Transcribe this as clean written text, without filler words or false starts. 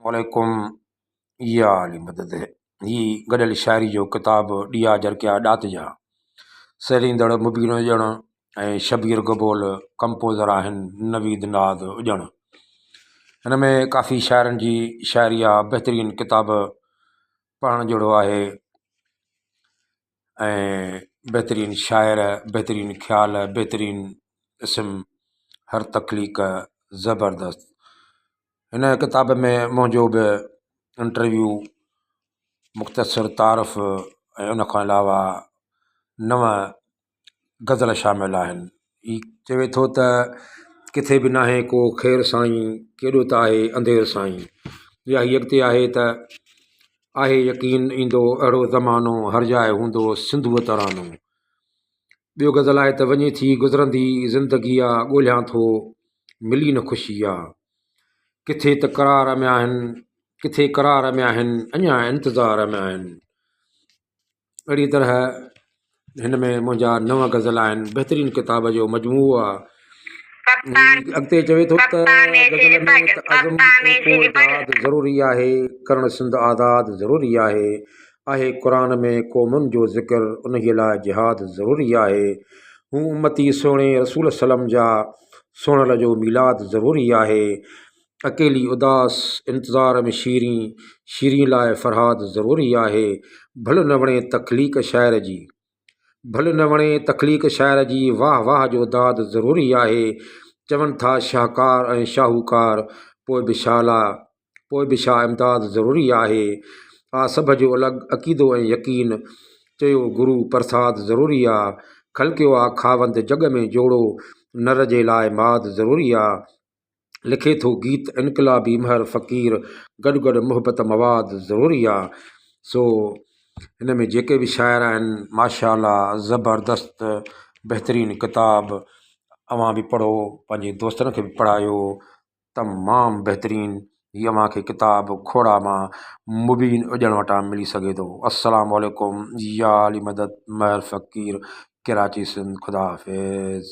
वालेकुम या अली मदद ही गॾियल शाइरी जो किताबु ॾिया जरकिया ॾात जा सैलींदड़ मुबीन हुजण ऐं शबीर गबोल कंपोज़र आहिनि नवीद नाद हुजण। हिन में काफ़ी शाइरनि जी शाइरी आहे। बहितरीनु किताबु पढ़ण जहिड़ो आहे ऐं बहितरीनु शाइर, बहितरीनु ख़्याल, बहितरीनु इस्म, हर तख़लीक़ ज़बरदस्त। हिन किताब में मुंहिंजो बि इंटरव्यू, मुख़्तसर तारफ़ ऐं उन खां अलावा 9 गज़ल शामिल आहिनि। ही चवे थो त किथे बि नाहे को ख़ैरु साईं, केॾो त आहे अंधेर साईं। या हीअ अॻिते आहे त आहे यकीन ईंदो अहिड़ो ज़मानो, हर जाइ हूंदो सिंधूअ तरानो। ॿियो गज़ल आहे त वञे थी गुज़रंदी ज़िंदगी आहे, ॻोल्हियां थो मिली न ख़ुशी आहे। किथे त करार में आहिनि, किथे करार में आहिनि, अञा इंतज़ार में आहिनि। अहिड़ी तरह हिन में मुंहिंजा 9 गज़ल आहिनि। बहितरीनु किताब जो मजमूओ आहे। अॻिते चवे थो त गज़ल में त अज़म को इजाद ज़रूरी आहे, करण सिंध आज़ाद ज़रूरी आहे क़ुरान में क़ौमुनि जो ज़िक्र, उन्हीअ लाइ जिहाद ज़रूरी आहे। हू उम्मती सोणे रसूल सलम जा सुहिणल जो मीलाद ज़रूरी आहे। अकेली उदास इंतज़ार में शीरीं लाइ फ़रहाद ज़रूरी आहे। भल न वणे तख़लीक़ शाइर जी, भल न वणे तख़लीक़ शाइर जी, वाह वाह जो दाद ज़रूरी आहे। चवनि था शाहकार ऐं शाहूकार, पोइ बि छा इमदाद ज़रूरी आहे। सभ जो अलॻि अक़ीदो ऐं यकीन, चयो गुरू प्रसाद ज़रूरी आहे। ख़लक़ियो आहे खावंद जग में जोड़ो, नर जे लाइ माद ज़रूरी आहे। लिखे थो गीत इनकलाबी महर फ़क़ीर, गॾु गॾु मुहबत मवाद ज़रूरी आहे। सो हिन में जेके बि शाइर आहिनि माशाअल्लाह ज़बरदस्त बहितरीनु किताबु। अव्हां बि पढ़ो, पंहिंजे दोस्तनि खे बि पढ़ायो, तमामु बहितरीनु। हीअ अव्हां खे किताबु खोड़ा मां मुबीन हुजण वटां मिली सघे थो। अस्सलामु वालेकुम या अली मदद महर फ़क़ीर, कराची सिंध। ख़ुदा हाफ़िज़।